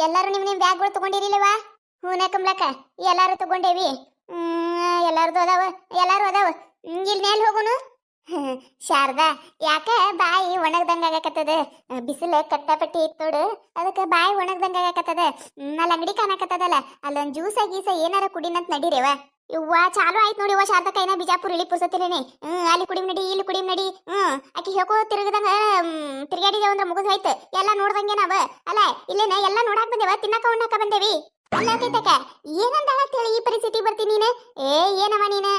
ಎಲ್ಲಾರು ನಿಮ್ ಬ್ಯಾಗ್ಗಳು ತಗೊಂಡಿರಿಲ್ಲವಾ? ಹೂನ ಕಮ್ಲಕ್ಕ ಎಲ್ಲಾರು ತಗೊಂಡೇವಿ. ಎಲ್ಲಾರ್ದು ಅದಾವ, ಎಲ್ಲಾರು ಅದಾವ. ಇಲ್ಲಿ ಮೇಲೆ ಹೋಗುನು. ಶಾರದಾ, ಯಾಕ ಬಾಯಿ ಒಣಗ್ದಂಗ ಆಗಕತ್ತದ? ಬಿಸಿಲು ಕಟ್ಟಾಪಟ್ಟಿ ಇತ್ತು ನೋಡು, ಅದಕ್ಕೆ ಬಾಯಿ ಒಣಗ್ದಂಗ ಆಗಕತ್ತದ. ಅಲ್ಲಿ ಅಂಗಡಿ ಕಾಣಕತ್ತದಲ್ಲ, ಅಲ್ಲೊಂದ್ ಜ್ಯೂಸ ಗೀಸ ಏನಾರ ಕುಡಿನಂತ ನಡೀರೇವ. ಇವ್ವ ಚಾಲು ಆಯ್ತು ನೋಡಿ. ಶಾರದಾ ಕೈನ ಬಿಜಾಪುರ ಇಳಿ ಪುರ್ಸತಿಲೇನೆ. ಅಲ್ಲಿ ಕುಡಿಮ್ ನಡಿ, ಇಲ್ಲಿ ಕುಡಿಮ್ ನಡಿ. ಆಕಿ ಹೇಳ್ಕೋ ತಿರುಗದಂಗ ತಿರ್ಗಾಡಿದೇವ ಅಂದ್ರ ಮುಗಿದ್ ಹೋಯ್ತು. ಎಲ್ಲಾ ನೋಡ್ದಂಗೆ ನಾವ ಅಲ್ಲ ಇಲ್ಲೇನ ಎಲ್ಲಾ ನೋಡಾಕ್ ಬಂದೇವ, ತಿನ್ನಕ ಉಣ್ಣಾಕ ಬಂದೇವಿ. ಅಲ್ಲತಕ ಏನಂದ ಹೇಳಿ ಈ ಪರಿಸ್ಥಿತಿ ಬರ್ತೀನಿ ನೀನು? ಏನವ ನೀನು?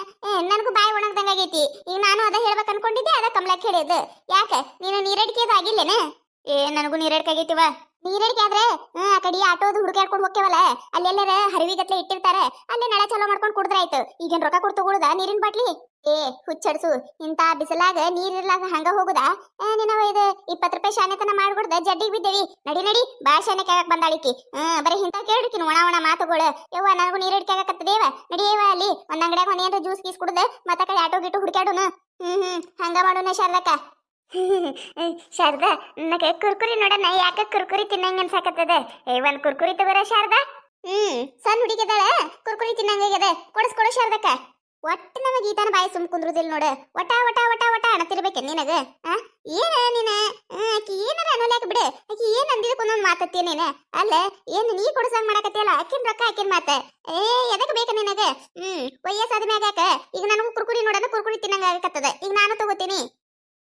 ನನಗೂ ಬಾಯಿ ಒಣಗ್ದಂಗ ಆಗೈತಿ. ಈಗ ನಾನು ಅದ ಹೇಳ್ಬೇಕು ಅನ್ಕೊಂಡಿದ್ದೆ, ಅದ ಕಮ್ಲಕ್ ಹೇಳಿದ್ದು. ಯಾಕ ನೀನು ನೀರಡಿಕೆ ಅದು ಆಗಿಲ್ಲೇನ? ನನಗೂ ನೀರಡಿಕೆ ಆಗೈತಿವ. ನೀರಡಿಕೆ ಆದ್ರೆ ಆ ಕಡೆ ಆಟೋದು ಹುಡುಕಾಡ್ಕೊಂಡು ಹೋಗ್ತೇವಲ್ಲ, ಅಲ್ಲೆಲ್ಲರ ಹರಿವಿಗತ್ಲೆ ಇಟ್ಟಿರ್ತಾರೆ, ಅಲ್ಲೇ ನಳ ಚಾಲೋ ಮಾಡ್ಕೊಂಡು ಕುಡಿದ್ರಾಯ್ತು. ಈಗೇನ್ ರೊಕ್ಕ ಕೊಡ್ತು ತಗೊಳುದ ನೀರಿನ ಬಾಟ್ಲಿ? ಹುಚ್ಚಡ್ಸು, ಇಂತ ಬಿಸಿಲಾಗ ನೀರಿರ್ಲಾಗ ಹಂಗ ಹೋಗುದಾ? ನಿನವ ಇದು 20 ರೂಪಾಯಿ ಶಾನೆತನ ಮಾಡ್ಬಿಡ್ದ ಜಡ್ಡಿಗೆ ಬಿದ್ದೇವಿ. ನಡಿ ನಡಿ, ಬಾ ಶಾನೆ ಕೆಳಕ್ ಬಂದಾಳಿಕಿ. ಬರೀ ಇಂತ ಕೇಳ್ರಿಕಿನ ಒಣ ಒಣ ಮಾತುಗಳು. ಯವ್ವ ನನಗೂ ನೀರಡಿಕೆ ಆಗಕತ್ತದೇವ. ನಡಿಯವ ಅಲ್ಲಿ ಒಂದ್ ಅಂಗಡಿಯಾಗ ಒಂದೇನ್ರ ಜ್ಯೂಸ್ ಗೀಸ್ ಕುಡ್ದ ಮತ್ತ ಕಡೆ ಆಟೋ ಗಿಟ್ಟು ಹುಡುಕಾಡುನು. ಹಂಗ ಮಾಡೋಣ ಶಾರದಕ್ಕ. ಶಾರದಾ, ನನಗೆ ಕುರ್ಕುರಿ ನೋಡಣ. ಯಾಕ ಕುರ್ಕುರಿ ತಿನ್ನಂಗ ಅನ್ಸಾಕತ್ತದ? ಒಂದ್ ಕುರ್ಕುರಿ ತಗೋರ ಶಾರದಾ. ಸಣ್ಣ ಹುಡುಗಿದಾಳ, ಕುರ್ಕುರಿ ತಿನ್ನಂಗಾಗ್ಯದ. ಕೊಡಿಸ್ಕೊಡು ಶಾರದಕ್ಕ. ಒಟ್ಟು ನಮಗ ಈತನ ಬಾಯಿ ಸುಮ್ ಕುಂದ್ರುದಿಲ್ಲ ನೋಡ. ಒಟ ಒಟ ಒಟ ಒಟ ಅಣತಿರ್ಬೇಕೆ ನಿನಗ? ಏನ ನೀನ ಆಕಿ ಏನಾರ ಅನ್ನೋಲ್ಯಾಕ ಬಿಡ. ಆಕಿ ಏನ್ ಅಂದಿದ್ದಕ್ಕೆ ಒಂದೊಂದು ಮಾತತ್ತೀಯ ನೀನ? ಅಲ್ಲ ಏನ್ ನೀ ಕೊಡ್ಸಂಗ್ ಮಾಡಕತ್ತಿಯಲ್ಲ, ಆಕಿನ ರೊಕ್ಕ ಆಕಿನ ಮಾತ. ಎದಕ್ ಬೇಕ ನಿನಗ? ವಯಸ್ಸಾದ ಮ್ಯಾಗ ಯಾಕ? ಈಗ ನನಗೂ ಕುರ್ಕುರಿ ನೋಡೋಣ, ಕುರ್ಕುರಿ ತಿನ್ನಂಗ ಆಗಕತ್ತದ. ಈಗ ನಾನು ತಗೋತೀನಿ.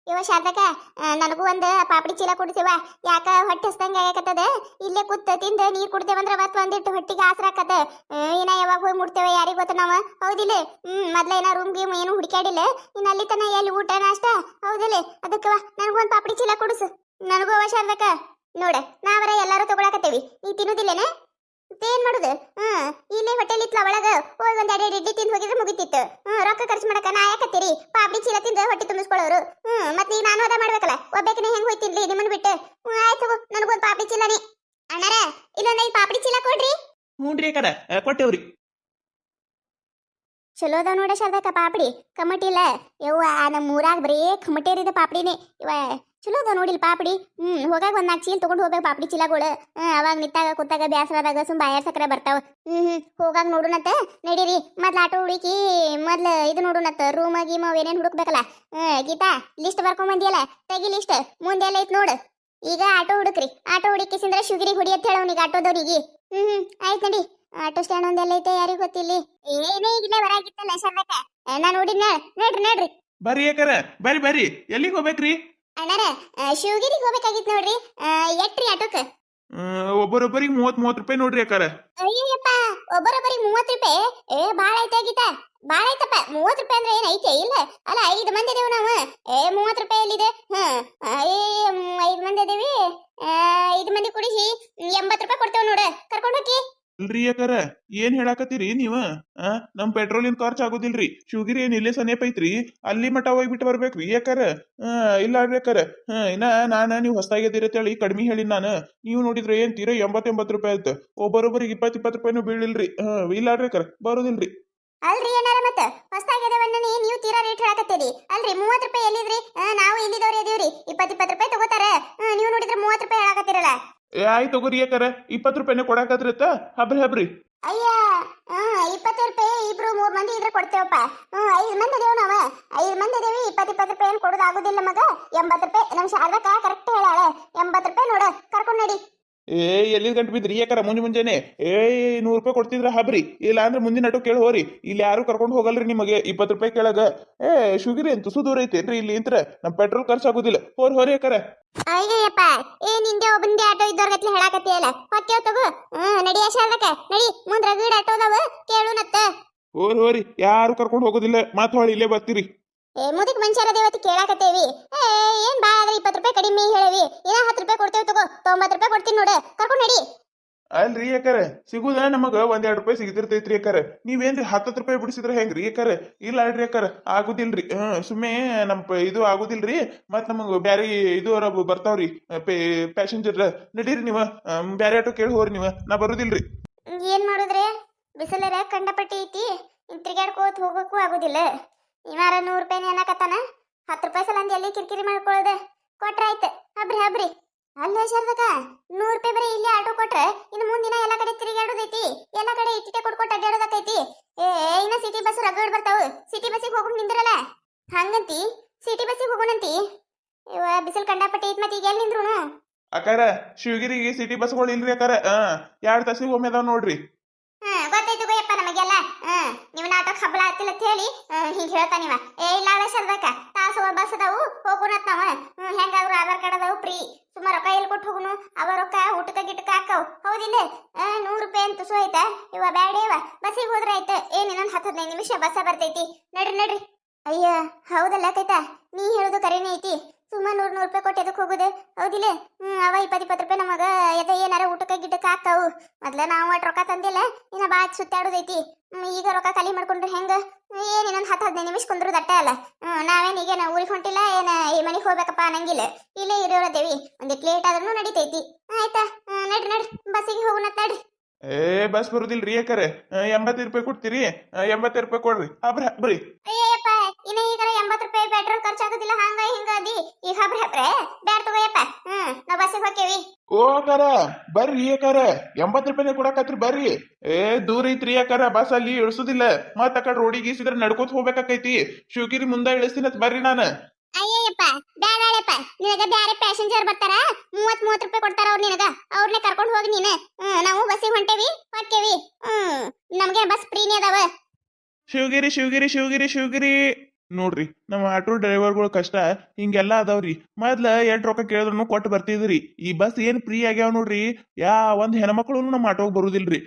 ಇವ ಶಾರದಕ್ಕ, ನನಗೂ ಒಂದು ಪಾಪಡಿ ಚೀಲ ಕೊಡ್ತೀವ. ಯಾಕ ಹೊಟ್ಟೆ ಹಸ್ದಂಗ ಆಗಕತ್ತದ. ಇಲ್ಲೇ ಕೂತ್ ತಿಂದ ನೀರ್ ಕುಡ್ತೇವಂದ್ರ ಮತ್ ಒಂದಿಟ್ಟು ಹೊಟ್ಟಿಗೆ ಆಸರಾಕತ್ತ. ಇನ್ನ ಯಾವಾಗ ಹೋಗಿ ಮುಡ್ತೇವೆ ಯಾರಿಗ ಗೊತ್ತ ನಾವ? ಹೌದಿಲ್ಲ? ಮೊದ್ಲ ಏನ ರೂಮ್ ಗೀಮ್ ಏನು ಹುಡುಕಾಡಿಲ್ಲ. ಇನ್ನ ಅಲ್ಲಿ ತನ ಎಲ್ಲಿ ಊಟ ನಾಷ್ಟ? ಹೌದಿಲ್ಲ? ಅದಕ್ಕವ ನನಗೂ ಒಂದು ಪಾಪಡಿ ಚೀಲ ಕೊಡಿಸು. ನನಗೂ ಅವ ಶಾರದಕ್ಕ. ನೋಡ, ನಾವರ ಎಲ್ಲಾರು ತಗೊಳಕತ್ತೇವಿ, ನೀ ತಿನ್ನುದಿಲ್ಲೇನ? ಏನ್ ಮಾಡುದು? ಇಲ್ಲೇ ಹೋಟೆಲ್ ಇತ್ಲ ಒಳಗ, ಹೋಗಿ ಒಂದ್ 2 ಇಡ್ಲಿ ತಿಂದು ಹೋಗಿದ್ರೆ ಮುಗಿತಿತ್ತು. ರೊಕ್ಕ ಖರ್ಚು ಮಾಡಕ ನಾ ಯಾಕತ್ತೀರಿ? ಪಾಪಡಿ ಚೀಲ ತಿಂದ ಹೊಟ್ಟೆ ತುಂಬಿಸ್ಕೊಳ್ಳೋರು. ಮತ್ತೆ ಈಗ ನಾನು ಅದ ಮಾಡ್ಬೇಕಲ್ಲ, ಒಬ್ಬೇಕನೆ ಹೆಂಗ್ ಹೋಯ್ತಿನ್ಲಿ ನಿಮ್ಮನ್ ಬಿಟ್ಟು? ಆಯ್ತು, ನನಗೊಂದ್ ಪಾಪಡಿ ಚೀಲನೇ. ಅಣ್ಣಾರ, ಇಲ್ಲೊಂದ್ 5 ಪಾಪಡಿ ಚೀಲ ಕೊಡ್ರಿ. ಹ್ಞೂನ್ರಿ ಅಕ್ಕಾರ, ಕೊಟ್ಟೇವ್ರಿ. ಚಲೋ ಅದಾವ ನೋಡ ಶಾರದಕ್ಕ ಪಾಪಡಿ. ಕಮ್ಮಟಿ ಇಲ್ಲ ಯವ್ವ, ನಮ್ಮ ಊರಾಗ ಬರೀ ಕಮ್ಮಟೇರಿದ ಪಾಪಡಿನೇ ಇವ. ಚಲೋ ಅದಾವ ನೋಡಿಲ್ ಪಾಪಡಿ. ಹೋಗಾಗ ಒಂದ್ 4 ಚೀಲ ತಗೊಂಡು ಹೋಗ್ಬೇಕು ಪಾಪಡಿ ಚೀಲಗಳು. ಅವಾಗ ನಿತ್ತಾಗ ಕೂತಾಗ ಬ್ಯಾಸರಾದಾಗ ಸುಮ್ ಬಾಯಾರ ಸಕ್ಕರೆ ಬರ್ತಾವ. ಹೋಗಾಗ ನೋಡುನತ್ತ. ನಡೀರಿ ಮೊದ್ಲು ಆಟೋ ಹುಡುಕಿ ಮೊದ್ಲು ಇದು ನೋಡುನತ್ತ, ರೂಮ್ ಗೀಮ್ ಏನೇನು ಹುಡುಕ್ಬೇಕಲ್ಲ. ಗೀತಾ, ಲಿಸ್ಟ್ ಬರ್ಕೊಂಡ್ ಬಂದಿಯಲ್ಲ, ತೆಗಿ ಲಿಸ್ಟ್. ಮುಂದೆಲ್ಲ ಐತ್ ನೋಡು. ಈಗ ಆಟೋ ಹುಡುಕ್ರಿ. ಆಟೋ ಹುಡುಕಿಸಿಂದ್ರ ಶುಗಿರಿಗೆ ಹೊಡಿ ಅಂತ ಹೇಳ ಅವನಿಗೆ, ಆಟೋದವ್ರಿಗೆ. ಆಯ್ತು ನಡಿ. ಆಟೋ ಸ್ಟ್ಯಾಂಡ್ ಒಂದೆಲ್ಲ ಐತೆ ಯಾರಿಗೂ ಗೊತ್ತಿಲ್ಲಿ. ಏನೇ ಈಗಲೇ ಹೊರಾಗಿತ್ತಲ್ಲ ಶಾರದಕ್ಕ, ನಾ ನೋಡಿದ್ನ. ನೋಡ್ರಿ ನೋಡ್ರಿ. ಬರ್ರಿ ಅಕ್ಕಾರ, ಬರ್ರಿ ಬರ್ರಿ. ಎಲ್ಲಿಗೆ ಹೋಗ್ಬೇಕ್ರಿ? ಅಣ್ಣಾರ, ಶಿವಗಿರಿಗೆ ಹೋಗ್ಬೇಕಾಗಿತ್ತು ನೋಡ್ರಿ. ಎಟ್ರಿ ಆಟೋಕ್? ಒಬ್ಬರೊಬ್ಬರಿಗೆ 30 ರೂಪಾಯಿ ನೋಡ್ರಿ ಅಕ್ಕಾರ. ಅಯ್ಯಪ್ಪ, ಒಬ್ಬರೊಬ್ಬರಿಗೆ 30 ರೂಪಾಯಿ? ಬಾಳ ಐತೆ ಗೀತಾ, ಬಾಳ ಐತಪ್ಪ. 30 ರೂಪಾಯಿ ಅಂದ್ರೆ ಏನ್ ಐತೆ? ಇಲ್ಲ ಅಲ್ಲ, 5 ಮಂದಿ ಇದೇವು ನಾವು. 30 ರೂಪಾಯಿ ಎಲ್ಲಿದೆ? 5 ಮಂದಿ ಇದೇವಿ. 5 ಮಂದಿ ಕುಡಿಸಿ 80 ರೂಪಾಯಿ ಕೊಡ್ತೇವೆ ನೋಡ. ಕರ್ಕೊಂಡು ಹೋಗಿ. ಅಲ್ರಿ ಅಕ್ಕಾರ, ಏನ್ ಹೇಳಾಕತ್ತೀರಿ ನೀವ? ನಮ್ ಪೆಟ್ರೋಲಿನ ಖರ್ಚು ಆಗೋದಿಲ್ರಿ. ಶಿವಗಿರಿ ಏನ್ ಇಲ್ಲೇ ಸನೇಪ ಐತ್ರಿ, ಅಲ್ಲಿ ಮಠ ಹೋಗ್ಬಿಟ್ಟು ಬರ್ಬೇಕ್ರಿ ಅಕ್ಕಾರ. ಇಲ್ಲ ಅಕ್ಕಾರ, ಇನ್ನ ನೀವು ಹೊಸ್ತಾಗಿದ್ದೀರತ್ತೇಳಿ ಕಡಿಮೆ ಹೇಳಿ ನಾನು. ನೀವು ನೋಡಿದ್ರೆ ಏನ್ ತೀರ 80 ರೂಪಾಯಿ ಆಯ್ತು. ಒಬ್ಬರೊಬ್ಬರಿಗೆ 20 ರೂಪಾಯಿನೂ ಬೀಳಿಲ್ರಿ. ಇಲ್ಲ ಅಕ್ಕಾರ, ಬರೋದಿಲ್ರಿ. ಅಲ್ರಿ ಏನಾರ ಮತ್ತ ಹೊಸ್ತಾಗ್ಯದವನ್ನ ನೀವು ತೀರಾ ರೇಟ್ ಹೇಳಕತ್ತೀರಿ. ಅಲ್ರಿ 30 ರೂಪಾಯಿ ಎಲ್ಲಿದ್ರಿ? ನಾವು ಇಲ್ಲಿದವ್ರಿ ಅದೀವ್ರಿ. 20 ರೂಪಾಯಿ ತಗೋತಾರ. ನೀವು ನೋಡಿದ್ರೆ 30 ರೂಪಾಯಿ ಹೇಳಕತ್ತೀರಲ್ಲ. ಆಯ್ತು ತಗೋರಿ ಅಕ್ಕಾರ, 20 ರೂಪಾಯಿನೇ ಕೊಡಾಕತ್ರಿತ್ತ. ಹಬ್ರಿ. ಅಯ್ಯ, 20 ರೂಪಾಯಿ ಇಬ್ರು 3 ಮಂದಿ ಇದ್ರೆ ಕೊಡ್ತೇವಪ್ಪ. 5 ಮಂದಿ ಅದೇವ್ ನಾವ. 5 ಮಂದಿ ಅದೇವಿ. 20 ರೂಪಾಯಿ ಏನು ಕೊಡೋದು ಆಗುದಿಲ್ಲ ಮಗ. 80 ರೂಪಾಯಿ ನಮ್ ಶಾರದಕ್ಕ ಕರೆಕ್ಟ್ ಹೇಳಾಳ. 80 ರೂಪಾಯಿ ನೋಡ, ಕರ್ಕೊಂಡ್ ನಡಿ. ಎಲ್ಲಿ ಗಂಟು ಬಿದ್ರಿ ಅಕ್ಕಾರ? ಮುಂಜಾನೆ 100 ರೂಪಾಯಿ ಕೊಡ್ತಿದ್ರ ಹಬ್ರಿ. ಇಲ್ಲ ಅಂದ್ರೆ ಮುಂದಿನ ಆಟೋ ಕೇಳಿ ಹೋರಿ. ಇಲ್ಲಿ ಯಾರು ಕರ್ಕೊಂಡು ಹೋಗಲ್ರಿ ನಿಮಗೆ 20 ರೂಪಾಯಿ ಕೇಳಾಗ. ಶುಗಿರಿ ಅಂತ ಸುದೂರ ಐತೇನ್ರಿ ಇಲ್ಲಿ ಇಂತ್ರ. ನಮ್ ಪೆಟ್ರೋಲ್ ಖರ್ಚು ಆಗುದಿಲ್ಲ. ಹೋರಿ ಅಕ್ಕಾರ. ಅಯ್ಯಪ್ಪ, ನಿಂದೆ ಒಬ್ಬಂದೇ ಆಟೋ ಇದ್ದವ್ರಗತ್ಲೆ ಹೇಳಾಕತ್ತಿಯಲ್ಲ. ಹೊತ್ತೇವ್ ತಗೋ. ನಡಿಯ ಶಾರದಕ್ಕ, ನಡಿ. ಮುಂದ್ ರಗಡ್ ಆಟೋ ಅದಾವ, ಕೇಳುನತ್ತ. ಹೋರಿ, ಯಾರು ಕರ್ಕೊಂಡು ಹೋಗೋದಿಲ್ಲ. ಮಾತು ಹೊಳಿ ಇಲ್ಲೇ ಬರ್ತೀರಿ. ಮುದಕ್ ಮನುಷ್ಯರ ದೇವತಿ ಕೇಳಾಕತ್ತೇವಿ. ಏನ್ ಬಾ ಆದ್ರೆ 20 ರೂಪಾಯಿ ಕಡಿಮೆ ಹೇಳವಿ. ಇನ್ನ 10 ರೂಪಾಯಿ ಕೊಡ್ತೇವ್ ತಗೋ. 90 ರೂಪಾಯಿ ಕೊಡ್ತೀನಿ ನೋಡ, ಕರ್ಕೊಂಡ್ ನಡಿ. ಅಲ್ರಿ ಅಕ್ಕಾರ, ಸಿಗುದ ನಮಗ 1-2 ರೂಪಾಯಿ ಸಿಗತಿರ್ತೈತ್ರಿ ಅಕ್ಕಾರ. ನೀವೇನ್ರಿ 10 ರೂಪಾಯಿ ಬಿಡಿಸಿದ್ರೆ ಹೆಂಗ್ರಿ ಅಕ್ಕಾರ? ಇಲ್ಲ ಅಲ್ರಿ ಅಕ್ಕಾರ, ಆಗುದಿಲ್ರಿ. ಸುಮ್ಮನೆ ಇದು ಆಗುದಿಲ್ರಿ. ಮತ್ ನಮಗ ಬ್ಯಾರೆ ಇದು ಬರ್ತಾವ್ರಿ ಪ್ಯಾಸೆಂಜರ್. ನಡೀರಿ ನೀವ, ಬ್ಯಾರೆ ಆಟೋ ಕೇಳಿ ಹೋರಿ ನೀವ. ನಾ ಬರುದಿಲ್ರಿ. ಏನ್ ಮಾಡುದ್ರಿ? ಬಿಸಿಲರ ಕಂಡಪಟ್ಟಿ ಐತಿ. ತಿರ್ಗಾಡ್ಕೋತ ಹೋಗಕ್ಕೂ ಆಗುದಿಲ್ಲ. ಇವಾರ 100 ರೂಪಾಯಿ ಅನ್ನಕತ್ತಾನ. 10 ರೂಪಾಯಿ ಸಲ ಅಂದ್ ಎಲ್ಲಿ ಕಿರಿಕಿರಿ ಮಾಡ್ಕೊಳ್ಳೋದೆ? ಕೊಟ್ರ ಆಯ್ತು. ಹಬ್ರಿ. ಅಲ್ಲ ಶಾರದಕ್ಕ, 100 ರೂಪಾಯಿ ಬರೀ ಇಲ್ಲಿ ಆಟೋ ಕೊಟ್ರೆ ಇನ್ನು ಅಕ್ಕಾರ ಶಿವಗಿರಿಗೆ ಸಿಟಿ ಬಸ್ಗಳು ಇಲ್ರಿ ಅಕ್ಕಾರ 2 ತಾಸಿಗೆ ಒಮ್ಮೆ ಅದಾವ ನೋಡ್ರಿ. ಗೊತ್ತಾಯ್ತು ಗೋಯಪ್ಪ ನಮಗೆಲ್ಲ ನೀವು ನಾಟಕ ಹಬ್ಬಳ ಆಗ್ತಿಲ್ಲ ಅಂತ ಹೇಳಿ ಹಿಂಗೆ ಹೇಳ್ತಾನಿವ. ಇಲ್ಲ ಸರ್ದಕ್ಕ ತಾಸು ಬಸ್ ಅದಾವು ಹೋಗುನತ್ ನಾವ. ಹೆಂಗಾದ್ರು ಆಧಾರ್ ಕಾರ್ಡ್ ಅದಾವು ಫ್ರೀ. ಸುಮಾರು ರೊಕ್ಕ ಎಲ್ಲಿ ಕೊಟ್ಟು ಹೋಗುನು, ಅವ ರೊಕ್ಕ ಊಟಕ್ಕ ಗಿಟ್ಟಕ್ಕ ಹಾಕವು ಹೌದಿಲ್ಲ. 100 ರೂಪಾಯಿ ಅಂತ ತುಸು ಆಯ್ತಾ ಇವ ಬ್ಯಾಡೇವ. ಬಸ್ಸಿಗೆ ಹೋದ್ರೆ ಆಯ್ತು, ಏನ್ ಇನ್ನೊಂದು 10-15 ನಿಮಿಷ ಬಸ್ಸ ಬರ್ತೈತಿ. ನಡ್ರಿ. ಅಯ್ಯ ಹೌದಲ್ಲ ಕೈತಾ, ನೀ ಹೇಳುದು ಕರೆನೇ ಐತಿ. ಸುಮ್ಮ 100 ರೂಪಾಯಿ ಕೊಟ್ಟು ಎದಕ್ಕೆ ಹೋಗುದು ಹೌದಿಲ್ಲ. ಅವ 20 ರೂಪಾಯಿ ನಮಗ ಎದ ಏನಾರ ಊಟಕ್ಕೆ ಗಿಟ್ಟಕ್ಕೆ ಹಾಕವು. ಮೊದ್ಲ ನಾವು ಅಟ್ ರೊಕ್ಕ ತಂದಿಲ್ಲ, ಇನ್ನ ಬಾ ಸುತ್ತಾಡೋದೈತಿ. ಈಗ ರೊಕ್ಕ ಖಾಲಿ ಮಾಡ್ಕೊಂಡ್ರೆ ಹೆಂಗ? ಏನ್ ಇನ್ನೊಂದು 10-15 ನಿಮಿಷ ಕುಂದ್ರು ದಟ್ಟ ಅಲ್ಲ. ನಾವೇನ್ ಈಗೇನ ಊರಿಗೆ ಹೊಂಟಿಲ್ಲ, ಏನ ಈ ಮನೆಗೆ ಹೋಗ್ಬೇಕಪ್ಪ ಅನ್ನಂಗಿಲ್ಲ. ಇಲ್ಲೇ ಇರೋದೇವಿ, ಒಂದಿಟ್ ಲೇಟ್ ಆದ್ರೂ ನಡೀತೈತಿ. ಆಯ್ತಾ ನಡ್ರಿ ಬಸ್ಸಿಗೆ ಹೋಗುಣ ತಡ್ರಿ. ಬಸ್ ಬರುದಿಲ್ರಿ ಯಾಕರೆ 80 ರೂಪಾಯಿ ಕೊಡ್ತೀರಿ. 80 ರೂಪಾಯಿ ಕೊಡ್ರಿ ಹಬ್ರಿ. ಅಯ್ಯಪ್ಪ ಇನ್ನ ಈಗ 80 ರೂಪಾಯಿ ಪೆಟ್ರೋಲ್ ಖರ್ಚಾಗೋದಿಲ್ಲ. ಹಂಗ ಹಿಂಗ ಅದಿ ಈಗ ಹಬ್ರೆ ಬ್ಯಾಡ ತಗೋಯಪ್ಪ. ನಾವ್ ಬಸ್ಸಿಗೆ ಹೋಗ್ತೇವಿ. ಓ ಅಕ್ಕಾರ ಬರ್ರಿ ಯಾಕಾರ 80 ರೂಪಾಯಿ ಕೊಡಕತ್ರಿ ಬರ್ರಿ. ದೂರ ಐತ್ರಿ ಯಾಕಾರ, ಬಸ್ ಅಲ್ಲಿ ಇಳಿಸುದಿಲ್ಲ. ಮತ್ತ ಆ ಕಡೆ ರೋಡಿಗೆ ಈಸಿದ್ರೆ ನಡ್ಕೋತ ಹೋಗ್ಬೇಕಾಕೈತಿ. ಶಿವಗಿರಿ ಮುಂದೆ ಇಳಿಸ್ತೀನಿ ಬರ್ರಿ ನಾನು. ಅಯ್ಯಪ್ಪ ಬ್ಯಾಡಪ್ಪ, ನಿನಗ ಬ್ಯಾರೆ ಪ್ಯಾಸೆಂಜರ್ ಬರ್ತಾರ 30 ರೂಪಾಯಿ ಕೊಡ್ತಾರ ಅವ್ರು ನಿನಗ. ಅವ್ರನ್ನೇ ಕರ್ಕೊಂಡು ಹೋಗಿ ನೀನು. ನಾವು ಬಸ್ಸಿಗೆ ಹೊಂಟೇವಿ ಹೋಗ್ತೇವಿ. ನಮ್ಗೆ ಬಸ್ ಫ್ರೀನೇ ಅದಾವ. ಶಿವಗಿರಿ ನೋಡ್ರಿ ನಮ್ಮ ಆಟೋ ಡ್ರೈವರ್ಗಳು ಕಷ್ಟ ಹಿಂಗೆಲ್ಲ ಅದಾವ್ರಿ. ಮೊದ್ಲ 8 ರೊಕ್ಕ ಕೇಳಿದ್ರು ಕೊಟ್ಟು ಬರ್ತಿದ್ರಿ. ಈ ಬಸ್ ಏನ್ ಫ್ರೀ ಆಗ್ಯಾವ ನೋಡ್ರಿ. ಒಂದ್ ಹೆಣ್ಮಕ್ಳು ನಮ್ಮ ಆಟೋಗ್ ಬರುದಿಲ್ರಿ.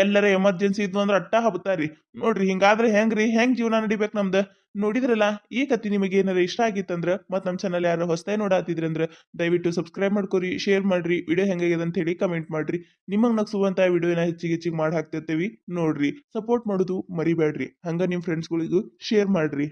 ಎಲ್ಲರ ಎಮರ್ಜೆನ್ಸಿ ಇದ್ವು ಅಂದ್ರ ಅಟ್ಟ ಹಬ್ತಾರ್ರಿ. ನೋಡ್ರಿ ಹಿಂಗಾದ್ರೆ ಹೆಂಗ್ ಜೀವನ ನಡಿಬೇಕು ನಮ್ದು. ನೋಡಿದ್ರಲ್ಲ ಈ ಕತ್ತಿ ನಿಮಗೆ ಏನಾರ ಇಷ್ಟ ಆಗಿತ್ತಂದ್ರ ಮತ್ ನಮ್ ಚಾನಲ್ ಯಾರು ಹೊಸದಾಗಿ ನೋಡಾತಿದ್ರಂದ್ರ ದಯವಿಟ್ಟು ಸಬ್ಸ್ಕ್ರೈಬ್ ಮಾಡ್ಕೊರಿ, ಶೇರ್ ಮಾಡ್ರಿ, ವಿಡಿಯೋ ಹೆಂಗಾಗ್ಯದ ಅಂತ ಹೇಳಿ ಕಮೆಂಟ್ ಮಾಡ್ರಿ. ನಿಮಗ್ ನಗ್ಸುವಂತ ವಿಡಿಯೋನ ಹೆಚ್ಚಿಗೆ ಮಾಡಿ ಹಾಕ್ತಿರ್ತೀವಿ ನೋಡ್ರಿ. ಸಪೋರ್ಟ್ ಮಾಡೋದು ಮರಿಬೇಡ್ರಿ. ಹಂಗ ನಿಮ್ ಫ್ರೆಂಡ್ಸ್ಗಳಿಗೂ ಶೇರ್ ಮಾಡ್ರಿ.